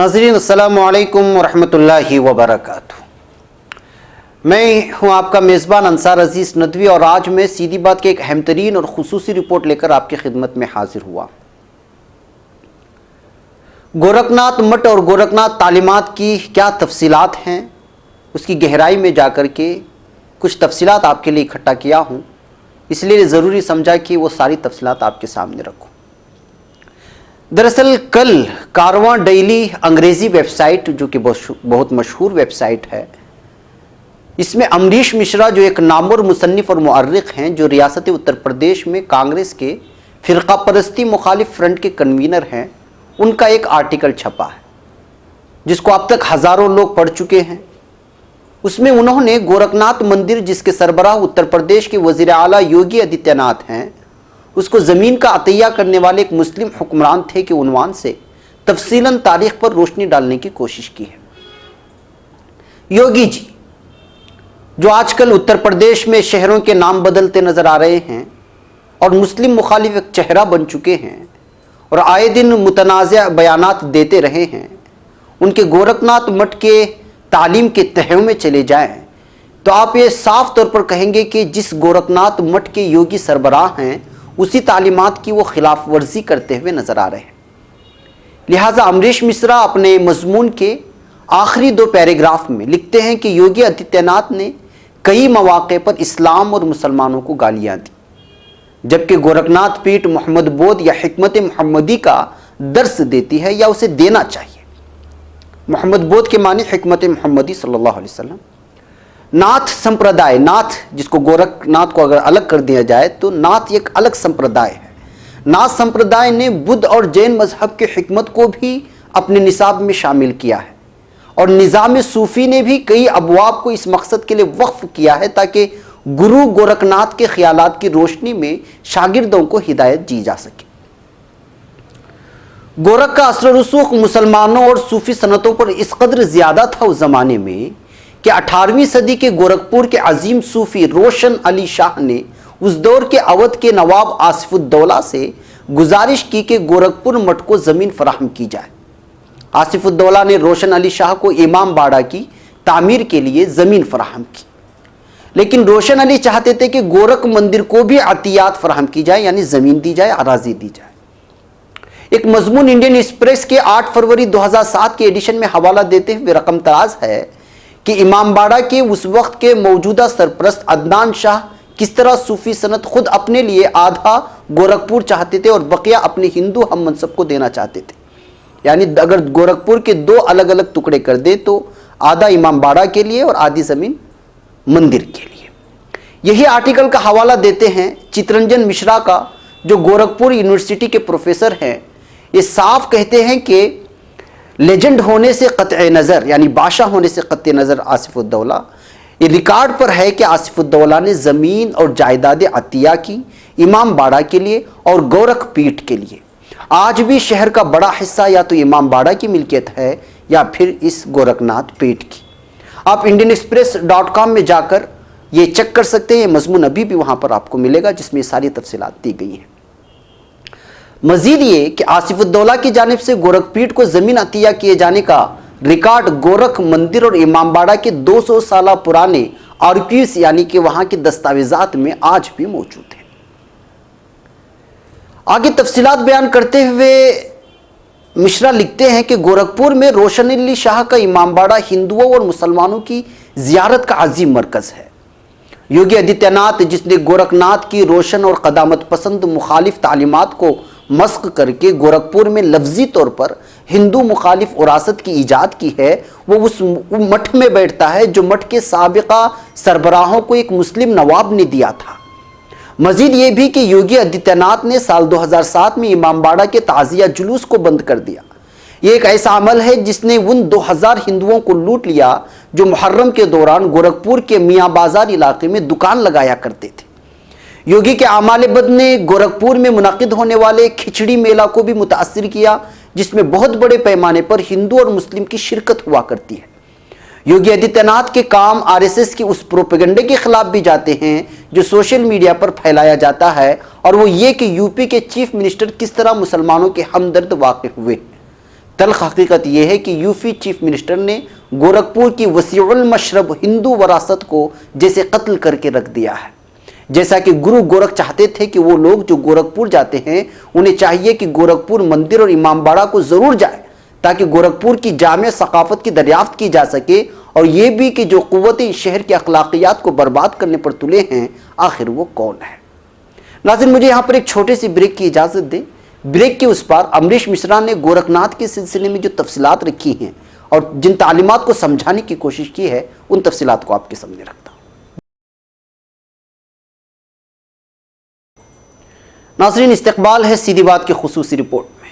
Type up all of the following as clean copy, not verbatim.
नाज़रीन अस्सलामु अलैकुम वरहमतुल्लाहि वबरकातुहू। मैं हूं आपका मेज़बान अंसार अजीज़ नदवी और आज मैं सीधी बात की एक अहम तरीन और खुसूसी रिपोर्ट लेकर आपकी खिदमत में हाजिर हुआ। गोरखनाथ मठ और गोरखनाथ तालीमात की क्या तफसीलात हैं, उसकी गहराई में जाकर के कुछ तफसीलात आपके लिए इकट्ठा किया हूं, इसलिए ज़रूरी समझा कि वो सारी तफसीलात आपके सामने रखूं। दरअसल कल कारवां डेली अंग्रेज़ी वेबसाइट जो कि बहुत मशहूर वेबसाइट है, इसमें अमरीश मिश्रा जो एक नामवर मुसन्निफ़ और मुअर्रिख़ हैं, जो रियासत उत्तर प्रदेश में कांग्रेस के फ़िरक़ा परस्ती मुखालिफ फ्रंट के कन्वीनर हैं, उनका एक आर्टिकल छपा है जिसको अब तक हज़ारों लोग पढ़ चुके हैं। उसमें उन्होंने गोरखनाथ मंदिर जिसके सरबराह उत्तर प्रदेश के वज़ीर आला योगी आदित्यनाथ हैं, उसको ज़मीन का अतिया करने वाले एक मुस्लिम हुक्मरान थे के उन्वान से तफसीलन तारीख़ पर रोशनी डालने की कोशिश की है। योगी जी जो आजकल उत्तर प्रदेश में शहरों के नाम बदलते नज़र आ रहे हैं और मुस्लिम मुखालिफ एक चेहरा बन चुके हैं और आए दिन मुतनाज़ बयानात देते रहे हैं, उनके गोरखनाथ मठ के तालीम के तह में चले जाएं तो आप ये साफ तौर पर कहेंगे कि जिस गोरखनाथ मठ के योगी सरबराह हैं उसी तालीमात की वो खिलाफ वर्जी करते हुए नज़र आ रहे हैं। लिहाजा अमरीश मिश्रा अपने मजमून के आखिरी 2 पैराग्राफ में लिखते हैं कि योगी आदित्यनाथ ने कई मौक़े पर इस्लाम और मुसलमानों को गालियाँ दी, जबकि गोरखनाथ पीठ मोहम्मद बोध या हिकमत मोहम्मदी का दर्स देती है या उसे देना चाहिए। मोहम्मद बोध के मानी हिकमत मोहम्मदी सल्लल्लाहु अलैहि वसल्लम। नाथ संप्रदाय, नाथ जिसको गोरखनाथ को अगर अलग कर दिया जाए तो नाथ एक अलग संप्रदाय है। नाथ संप्रदाय ने बुद्ध और जैन मजहब के हिकमत को भी अपने निसाब में शामिल किया है और निज़ाम सूफ़ी ने भी कई अबवाब को इस मकसद के लिए वक्फ किया है ताकि गुरु गोरखनाथ के ख्यालात की रोशनी में शागिर्दों को हिदायत दी जा सके। गोरख का असर रसूख मुसलमानों और सूफ़ी सनतों पर इस कदर ज़्यादा था उस ज़माने में कि 18वीं सदी के गोरखपुर के अजीम सूफ़ी रोशन अली शाह ने उस दौर के अवध के नवाब आसिफुद्दौला से गुजारिश की कि गोरखपुर मठ को ज़मीन फराहम की जाए। आसिफुद्दौला ने रोशन अली शाह को इमाम बाड़ा की तामीर के लिए ज़मीन फराहम की, लेकिन रोशन अली चाहते थे कि गोरख मंदिर को भी अतियात फराहम की जाए, यानी ज़मीन दी जाए, अराजी दी जाए। एक मजमून इंडियन एक्सप्रेस के 8 फरवरी 2007 के एडिशन में हवाला देते हुए रकम तराज है कि इमाम बाड़ा के उस वक्त के मौजूदा सरपरस्त अदनान शाह किस तरह सूफी सनत खुद अपने लिए आधा गोरखपुर चाहते थे और बकिया अपने हिंदू हम मनसब को देना चाहते थे। यानी अगर गोरखपुर के 2 अलग अलग टुकड़े कर दे तो आधा इमाम बाड़ा के लिए और आधी ज़मीन मंदिर के लिए। यही आर्टिकल का हवाला देते हैं चितरंजन मिश्रा का, जो गोरखपुर यूनिवर्सिटी के प्रोफेसर हैं। ये साफ कहते हैं कि लेजेंड होने से क़त्ए नज़र, यानी बादशाह होने से क़त्ए नज़र आसिफुद्दौला, ये रिकॉर्ड पर है कि आसिफुद्दौला ने ज़मीन और जायदाद अतिया की इमाम बाड़ा के लिए और गोरख पीठ के लिए। आज भी शहर का बड़ा हिस्सा या तो इमाम बाड़ा की मिल्कियत है या फिर इस गोरखनाथ पीठ की। आप indianexpress.com में जाकर ये चेक कर सकते हैं, ये मजमून अभी भी वहाँ पर आपको मिलेगा जिसमें सारी तफसीलात दी गई हैं। मजीद ये कि आसिफुद्दौला की जानिब से गोरखपीठ को ज़मीन अतिया किए जाने का रिकॉर्ड गोरख मंदिर और इमाम बाड़ा के 200 साल पुराने आर्कीव्स यानी कि वहाँ के दस्तावेजात में आज भी मौजूद है। आगे तफसीलात बयान करते हुए मिश्रा लिखते हैं कि गोरखपुर में रोशन अली शाह का इमाम बाड़ा हिंदुओं और मुसलमानों की ज़ियारत का अजीम मरकज़ है। योगी आदित्यनाथ जिसने गोरखनाथ की रोशन और क़दामत पसंद मुखालिफ तालीमात को मस्क करके गोरखपुर में लफ्जी तौर पर हिंदू मुखालिफ विरासत की ईजाद की है, वो उस मठ में बैठता है जो मठ के साबिका सरबराहों को एक मुस्लिम नवाब ने दिया था। मजीद ये भी कि योगी आदित्यनाथ ने साल 2007 में इमाम बाड़ा के ताज़िया जुलूस को बंद कर दिया। ये एक ऐसा अमल है जिसने उन 2000 हिंदुओं को लूट लिया जो मुहर्रम के दौरान गोरखपुर के मियाँ बाजार इलाके में दुकान लगाया करते थे। योगी के आमाल बद ने गोरखपुर में मुनक़िद होने वाले खिचड़ी मेला को भी मुतासिर किया, जिसमें बहुत बड़े पैमाने पर हिंदू और मुस्लिम की शिरकत हुआ करती है। योगी आदित्यनाथ के काम आरएसएस के उस प्रोपेगेंडे के खिलाफ भी जाते हैं जो सोशल मीडिया पर फैलाया जाता है, और वो ये कि यूपी के चीफ मिनिस्टर किस तरह मुसलमानों के हमदर्द वाक़ हुए। تلخ حقیقت یہ ہے کہ یوپی چیف منسٹر نے گورکھپور کی وسیع المشرب ہندو وراثت کو جیسے قتل کر کے رکھ دیا ہے. جیسا کہ گرو گورکھ چاہتے تھے کہ وہ لوگ جو گورکھپور جاتے ہیں انہیں چاہیے کہ گورکھپور مندر اور امام باڑہ کو ضرور جائے تاکہ گورکھپور کی جامع ثقافت کی دریافت کی جا سکے، اور یہ بھی کہ جو قوتیں شہر کی اخلاقیات کو برباد کرنے پر تلے ہیں آخر وہ کون ہے. ناظرین، مجھے یہاں پر ایک چھوٹے سی بریک کی اجازت دیں. بریک کے اس پار امریش مشرا نے گورکھ ناتھ کے سلسلے میں جو تفصیلات رکھی ہیں اور جن تعلیمات کو سمجھانے کی کوشش کی ہے ان تفصیلات کو آپ کے سامنے رکھتا ہوں. ناظرین، استقبال ہے سیدھی بات کی خصوصی رپورٹ میں.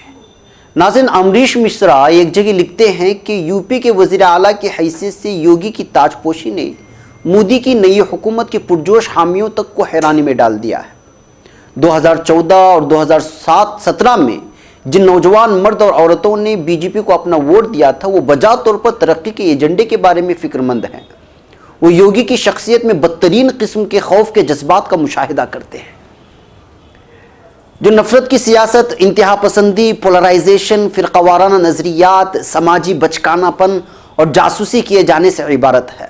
ناظرین، امریش مشرا ایک جگہ لکھتے ہیں کہ یوپی کے وزیر اعلیٰ کی حیثیت سے یوگی کی تاج پوشی نے مودی کی نئی حکومت کے پرجوش حامیوں تک کو حیرانی میں ڈال دیا ہے. 2014 اور 2017 میں جن نوجوان مرد اور عورتوں نے بی جے پی کو اپنا ووٹ دیا تھا وہ بجا طور پر ترقی کے ایجنڈے کے بارے میں فکر مند ہیں. وہ یوگی کی شخصیت میں بدترین قسم کے خوف کے جذبات کا مشاہدہ کرتے ہیں جو نفرت کی سیاست، انتہا پسندی، پولرائزیشن، فرقہ وارانہ نظریات، سماجی بچکانہ پن اور جاسوسی کیے جانے سے عبارت ہے.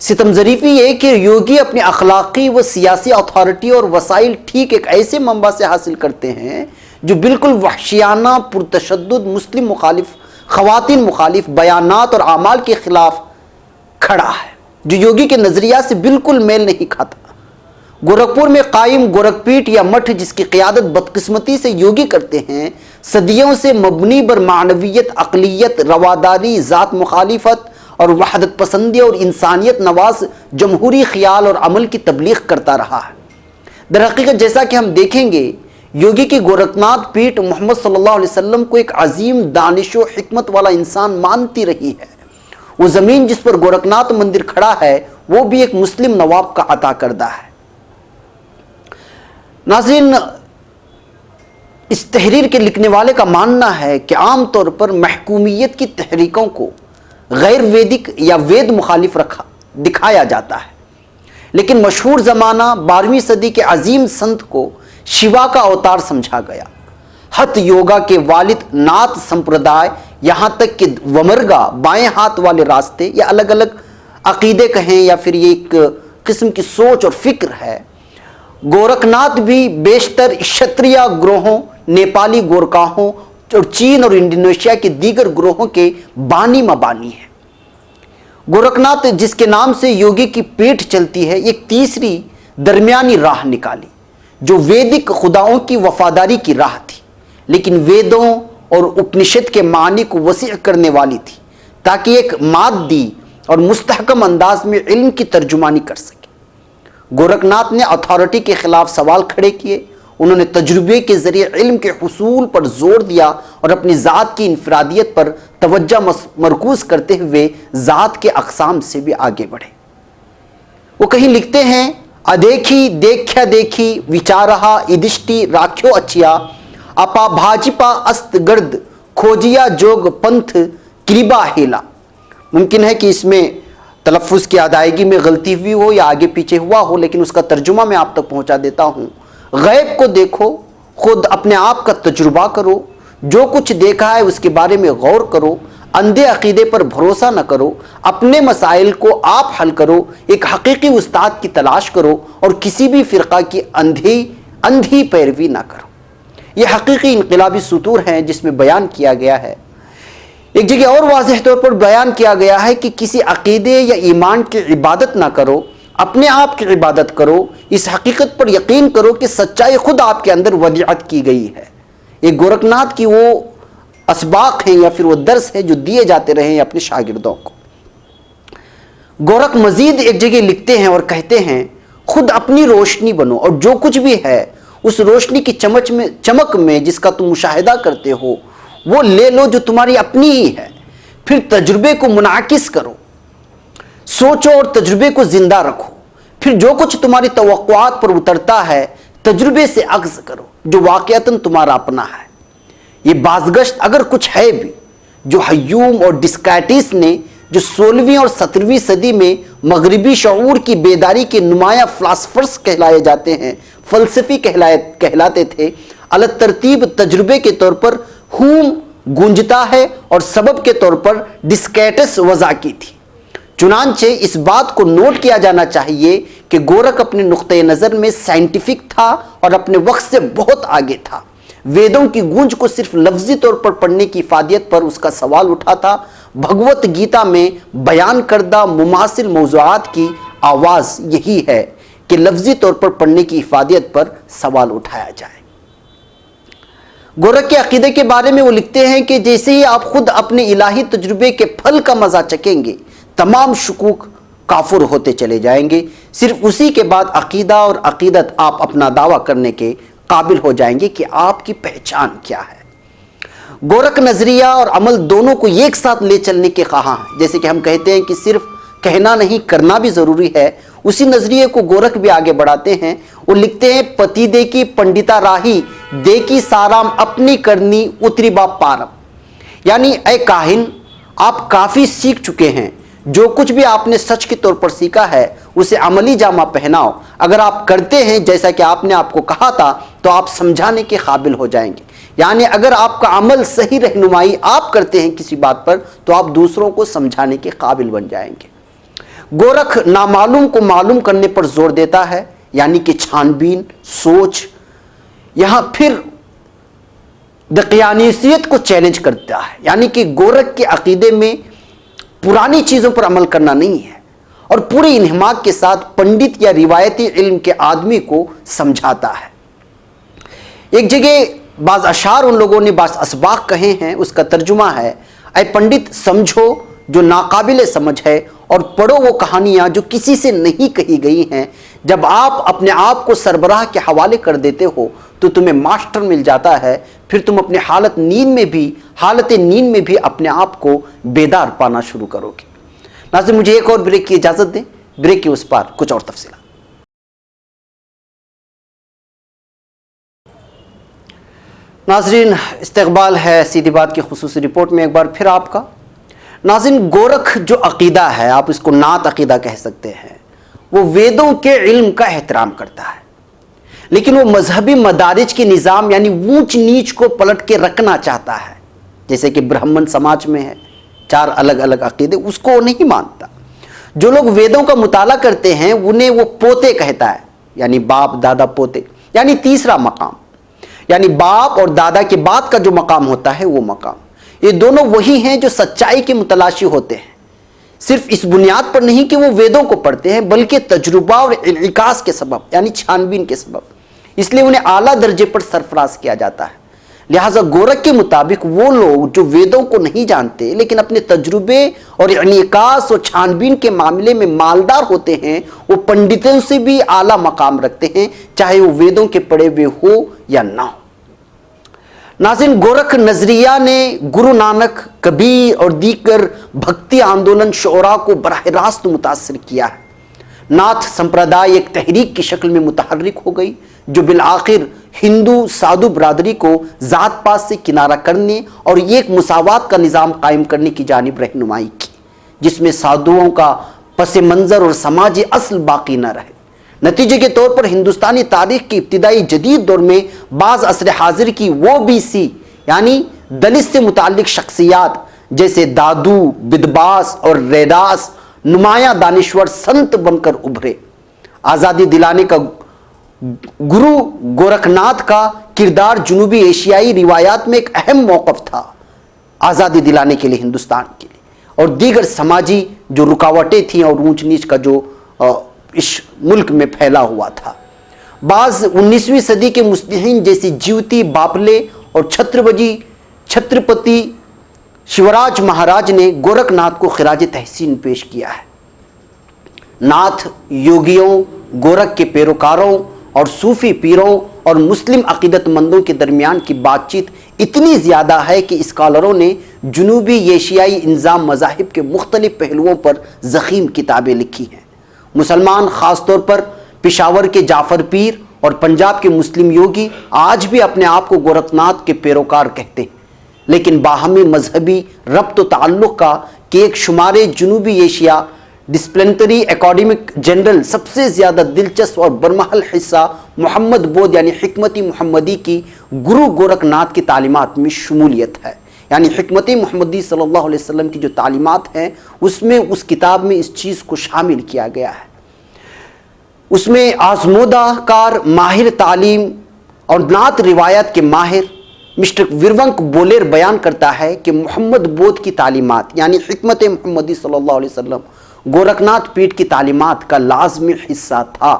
ستم ظریفی یہ کہ یوگی اپنی اخلاقی و سیاسی اتھارٹی اور وسائل ٹھیک ایک ایسے منبع سے حاصل کرتے ہیں جو بالکل وحشیانہ، پرتشدد، مسلم مخالف، خواتین مخالف بیانات اور اعمال کے خلاف کھڑا ہے، جو یوگی کے نظریات سے بالکل میل نہیں کھاتا. گورکھپور میں قائم گورکھ پیٹ یا مٹھ جس کی قیادت بدقسمتی سے یوگی کرتے ہیں، صدیوں سے مبنی بر معنویت، عقلیت، رواداری، ذات مخالفت اور وحدت پسندی اور انسانیت نواز جمہوری خیال اور عمل کی تبلیغ کرتا رہا ہے. در حقیقت جیسا کہ ہم دیکھیں گے، یوگی کی گورکھ ناتھ پیٹ محمد صلی اللہ علیہ وسلم کو ایک عظیم دانش و حکمت والا انسان مانتی رہی ہے. وہ زمین جس پر گورکھ ناتھ مندر کھڑا ہے وہ بھی ایک مسلم نواب کا عطا کردہ ہے. ناظرین، اس تحریر کے لکھنے والے کا ماننا ہے کہ عام طور پر محکومیت کی تحریکوں کو غیر ویدک یا وید مخالف دکھایا جاتا ہے، لیکن مشہور زمانہ 12ویں صدی کے عظیم سنت کو شیوا کا اوتار سمجھا گیا. ہتھ یوگا کے والد ناتھ سمپردائے، یہاں تک کہ ومرگا بائیں ہاتھ والے راستے یا الگ الگ عقیدے کہیں یا پھر یہ ایک قسم کی سوچ اور فکر ہے. گورکھ ناتھ بھی بیشتر شتریہ گروہوں، نیپالی گورکھاہوں اور چین اور انڈونیشیا کے دیگر گروہوں کے بانی مبانی ہیں. گورکھ ناتھ جس کے نام سے یوگی کی پیٹھ چلتی ہے، ایک تیسری درمیانی راہ نکالی جو ویدک خداؤں کی وفاداری کی راہ تھی، لیکن ویدوں اور اپنشد کے معنی کو وسیع کرنے والی تھی تاکہ ایک مادی اور مستحکم انداز میں علم کی ترجمانی کر سکے. گورکھ ناتھ نے اتھارٹی کے خلاف سوال کھڑے کیے. انہوں نے تجربے کے ذریعے علم کے حصول پر زور دیا اور اپنی ذات کی انفرادیت پر توجہ مرکوز کرتے ہوئے ذات کے اقسام سے بھی آگے بڑھے. وہ کہیں لکھتے ہیں، ادیکھی دیکھیا دیکھی وچارہا ادشٹی راکھیو اچیا اپا بھاجپا است گرد کھوجیا جوگ پنتھ کریبا ہیلا. ممکن ہے کہ اس میں تلفظ کی ادائیگی میں غلطی ہوئی ہو یا آگے پیچھے ہوا ہو، لیکن اس کا ترجمہ میں آپ تک پہنچا دیتا ہوں. غیب کو دیکھو، خود اپنے آپ کا تجربہ کرو، جو کچھ دیکھا ہے اس کے بارے میں غور کرو، اندھے عقیدے پر بھروسہ نہ کرو، اپنے مسائل کو آپ حل کرو، ایک حقیقی استاد کی تلاش کرو اور کسی بھی فرقہ کی اندھی پیروی نہ کرو. یہ حقیقی انقلابی سطور ہیں جس میں بیان کیا گیا ہے. ایک جگہ اور واضح طور پر بیان کیا گیا ہے کہ کسی عقیدے یا ایمان کی عبادت نہ کرو، اپنے آپ کی عبادت کرو. اس حقیقت پر یقین کرو کہ سچائی خود آپ کے اندر ودیعت کی گئی ہے. ایک گورکھ ناتھ کی وہ اسباق ہیں یا پھر وہ درس ہے جو دیے جاتے رہے ہیں اپنے شاگردوں کو. گورکھ مزید ایک جگہ لکھتے ہیں اور کہتے ہیں، خود اپنی روشنی بنو اور جو کچھ بھی ہے اس روشنی کی چمک میں جس کا تم مشاہدہ کرتے ہو وہ لے لو جو تمہاری اپنی ہی ہے. پھر تجربے کو منعکس کرو، سوچو اور تجربے کو زندہ رکھو. پھر جو کچھ تمہاری توقعات پر اترتا ہے تجربے سے اخذ کرو جو واقعتاً تمہارا اپنا ہے. یہ بازگشت اگر کچھ ہے بھی جو ہیوم اور ڈسکائٹس نے جو 16ویں اور 17ویں صدی میں مغربی شعور کی بیداری کے نمایاں فلاسفرز کہلائے جاتے ہیں، فلسفی کہلاتے تھے، علی ترتیب تجربے کے طور پر ہوم गूंजता है और सबब के तौर पर डिस्कैटस वज़ा की थी। चुनांचे इस बात को नोट किया जाना चाहिए कि गोरख अपने नुक्ते नज़र में साइंटिफिक था और अपने वक्त से बहुत आगे था। वेदों की गूंज को सिर्फ लफ्जी तौर पर पढ़ने की इफादियत पर उसका सवाल उठा था। भगवत गीता में बयान करदा मुमासिल मौज़ूआत की आवाज़ यही है कि लफ्जी तौर पर पढ़ने की इफादियत पर सवाल उठाया जाए। गोरख के अकीदे के बारे में वो लिखते हैं कि जैसे ही आप खुद अपने इलाही तजुर्बे के फल का मज़ा चखेंगे, तमाम शुकूक काफुर होते चले जाएंगे। सिर्फ उसी के बाद अकीदा और अकीदत आप अपना दावा करने के काबिल हो जाएंगे कि आपकी पहचान क्या है। गोरख नजरिया और अमल दोनों को एक साथ ले चलने के ख्वाहां हैं। जैसे कि हम कहते हैं कि सिर्फ कहना नहीं करना भी जरूरी है, उसी नजरिए को गोरख भी आगे बढ़ाते हैं। वो लिखते हैं, पति दे की पंडिता राही दे की साराम अपनी करनी उतरी बाप पारम। यानी ऐ काहिन, आप काफी सीख चुके हैं, जो कुछ भी आपने सच के तौर पर सीखा है उसे अमली जामा पहनाओ। अगर आप करते हैं जैसा कि आपने आपको कहा था तो आप समझाने के काबिल हो जाएंगे। यानी अगर आपका अमल सही रहनुमाई आप करते हैं किसी बात पर तो आप दूसरों को समझाने के काबिल बन जाएंगे। गोरख नामालूम को मालूम करने पर जोर देता है, यानी कि छानबीन, सोच। यहां फिर दकियानीसियत को चैलेंज करता है, यानी कि गोरख के अकीदे में पुरानी चीजों पर अमल करना नहीं है और पूरे इन्हिमाक के साथ पंडित या रिवायती इल्म के आदमी को समझाता है। एक जगह बाज अशार उन लोगों ने बाज असबाक कहे हैं, उसका तर्जुमा है, ऐ पंडित समझो जो नाकाबिले समझ है और पढ़ो वो कहानियां जो किसी से नहीं कही गई हैं। जब आप अपने आप को सरबराह के हवाले कर देते हो तो तुम्हें मास्टर मिल जाता है, फिर तुम अपने हालत नींद में भी अपने आप को बेदार पाना शुरू करोगे। नाज़रीन, मुझे एक और ब्रेक की इजाजत दें, ब्रेक के उस पार कुछ और तफसीलात। नाज़रीन, इस्तकबाल है सीधी बात की खुसूसी रिपोर्ट में एक बार फिर आपका। नाज़रीन, गोरख जो अकीदा है, आप इसको नात अकीदा कह सकते हैं, वो वेदों के इल्म का एहतराम करता है, लेकिन वो मजहबी मदारिज के निज़ाम यानी ऊंच नीच को पलट के रखना चाहता है। जैसे कि ब्राह्मण समाज में है 4 अलग अलग अकीदे, उसको वो नहीं मानता। जो लोग वेदों का मुताला करते हैं उन्हें वो पोते कहता है, यानी बाप दादा पोते, यानी तीसरा मकाम, यानी बाप और दादा के बाद का जो मकाम होता है वो मकाम। ये दोनों वही हैं जो सच्चाई के मुतलाशी होते हैं, सिर्फ इस बुनियाद पर नहीं कि वो वेदों को पढ़ते हैं, बल्कि तजुर्बा और इनकास के सबब यानी छानबीन के सबब, इसलिए उन्हें आला दर्जे पर सरफराज किया जाता है। लिहाजा गोरख के मुताबिक वो लोग जो वेदों को नहीं जानते लेकिन अपने तजुर्बे और इनकास और छानबीन के मामले में मालदार होते हैं, वो पंडितों से भी आला मकाम रखते हैं, चाहे वो वेदों के पढ़े हुए हो या ना हो। नाज़रीन, गोरख नजरिया ने गुरु नानक, कबीर और दीगर भक्ति आंदोलन शोरा को बराह रास्त मुतासर किया है। नाथ संप्रदाय एक तहरीक की शक्ल में मुतहर्रिक हो गई जो बिल आखिर हिंदू साधु बरादरी को जात पात से किनारा करने और एक मुसावात का निज़ाम कायम करने की जानिब रहनुमाई की, जिसमें साधुओं का पस मंज़र और समाजी असल बाकी न रहे। नतीजे के तौर पर हिंदुस्तानी तारीख की इब्तिदाई जदीद दौर में बाज़ असर हाजिर की वो BC यानी दलित से मुताल्लिक शख्सियात जैसे दादू, बिदबास और रैदास नुमाया दानिश्वर संत बनकर उभरे। आज़ादी दिलाने का गुरु गोरखनाथ का किरदार जनूबी एशियाई रिवायात में एक अहम मौक़िफ़ था आज़ादी दिलाने के लिए हिंदुस्तान के लिए, और दीगर समाजी जो रुकावटें थीं और ऊंच नीच का जो इस मुल्क में फैला हुआ था। बाज़ 19वीं सदी के मुस्लिहीन जैसी जीवती बापले और छत्रपति शिवराज महाराज ने गोरखनाथ को खिराज तहसीन पेश किया है। नाथ योगियों, गोरख के पैरोकारों और सूफी पीरों और मुस्लिम अकीदतमंदों के दरमियान की बातचीत इतनी ज़्यादा है कि स्कॉलरों ने जनूबी एशियाई इंजाम मज़ाहिब के मुख्तलिफ पहलुओं पर ज़ख़ीम किताबें लिखी हैं। मुसलमान ख़ास तौर पर पेशावर के जाफ़र पीर और पंजाब के मुस्लिम योगी आज भी अपने आप को गोरखनाथ के पैरोकार कहते हैं, लेकिन बाहमी मजहबी रब्त ताल्लुक़ का कि एक शुमारे जनूबी एशिया डिसिप्लिनरी एकेडमिक जनरल सबसे ज़्यादा दिलचस्प और बरमहल हिस्सा मोहम्मद बोध यानी हिकमती मोहम्मदी की गुरु गोरखनाथ की तालीमात में शमूलियत है। یعنی حکمت محمدی صلی اللہ علیہ وسلم کی جو تعلیمات ہیں اس میں اس کتاب میں اس چیز کو شامل کیا گیا ہے۔ اس میں آزمودہ کار ماہر تعلیم اور نعت روایت کے ماہر مسٹر ورونک بولیر بیان کرتا ہے کہ محمد بودھ کی تعلیمات یعنی حکمت محمدی صلی اللہ علیہ وسلم گورکھناتھ پیٹھ کی تعلیمات کا لازمی حصہ تھا۔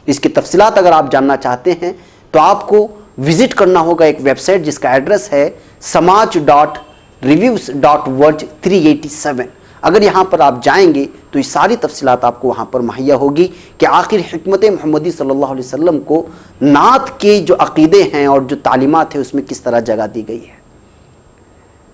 اس کی تفصیلات اگر آپ جاننا چاہتے ہیں تو آپ کو وزٹ کرنا ہوگا ایک ویب سائٹ جس کا ایڈریس ہے samaj.reviews.world387۔ اگر یہاں پر آپ جائیں گے تو یہ ساری تفصیلات آپ کو وہاں پر مہیا ہوگی کہ آخر حکمت محمدی صلی اللہ علیہ وسلم کو نعت کے جو عقیدے ہیں اور جو تعلیمات ہیں اس میں کس طرح جگہ دی گئی ہے۔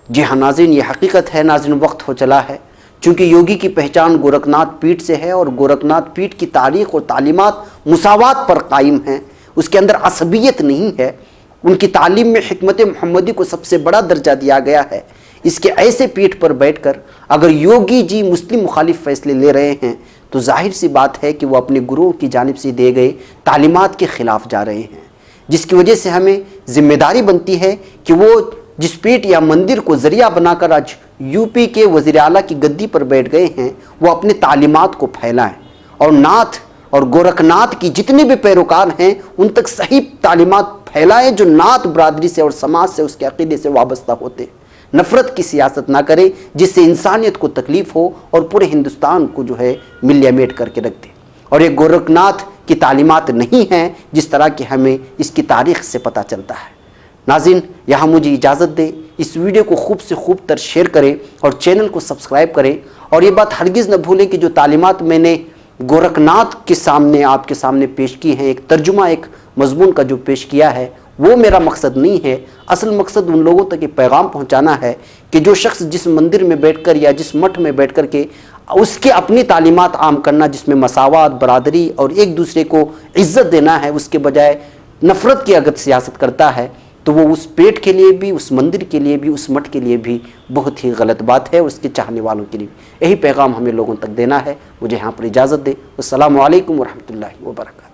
جی ہاں ناظرین، یہ حقیقت ہے ناظرین، وقت ہو چلا ہے، چونکہ یوگی کی پہچان گورکھناتھ پیٹھ سے ہے اور گورکھناتھ پیٹھ کی تاریخ اور تعلیمات مساوات پر قائم ہیں، اس کے اندر عصبیت نہیں ہے۔ ان کی تعلیم میں حکمت محمدی کو سب سے بڑا درجہ دیا گیا ہے۔ اس کے ایسے پیٹھ پر بیٹھ کر اگر یوگی جی مسلم مخالف فیصلے لے رہے ہیں تو ظاہر سی بات ہے کہ وہ اپنے گروہ کی جانب سے دیے گئے تعلیمات کے خلاف جا رہے ہیں، جس کی وجہ سے ہمیں ذمہ داری بنتی ہے کہ وہ جس پیٹھ یا مندر کو ذریعہ بنا کر آج یو پی کے وزیر اعلیٰ کی گدی پر بیٹھ گئے ہیں وہ اپنے تعلیمات کو پھیلائیں اور نعت اور گورکھناتھ کی جتنے بھی پیروکار ہیں ان تک صحیح تعلیمات پھیلائیں جو نعت برادری سے اور سماج سے اس کے عقیدے سے وابستہ ہوتے ہیں۔ نفرت کی سیاست نہ کرے جس سے انسانیت کو تکلیف ہو اور پورے ہندوستان کو جو ہے ملیا میٹ کر کے رکھ دے۔ اور یہ گورکھناتھ کی تعلیمات نہیں ہیں جس طرح کہ ہمیں اس کی تاریخ سے پتہ چلتا ہے۔ ناظرین، یہاں مجھے اجازت دیں، اس ویڈیو کو خوب سے خوب تر شیئر کریں اور چینل کو سبسکرائب کریں، اور یہ بات ہرگز نہ بھولیں کہ جو تعلیمات میں نے گورکھناتھ کے سامنے آپ کے سامنے پیش کی ہیں، ایک ترجمہ ایک مضمون کا جو پیش کیا ہے، وہ میرا مقصد نہیں ہے۔ اصل مقصد ان لوگوں تک یہ پیغام پہنچانا ہے کہ جو شخص جس مندر میں بیٹھ کر یا جس مٹھ میں بیٹھ کر کے اس کے اپنی تعلیمات عام کرنا جس میں مساوات، برادری اور ایک دوسرے کو عزت دینا ہے، اس کے بجائے نفرت کی اگر سیاست کرتا ہے تو وہ اس پیٹ کے لیے بھی، اس مندر کے لیے بھی، اس مٹھ کے لیے بھی بہت ہی غلط بات ہے، اس کے چاہنے والوں کے لیے۔ یہی پیغام ہمیں لوگوں تک دینا ہے۔ مجھے یہاں پر اجازت دے۔ السلام علیکم ورحمۃ اللہ وبرکاتہ۔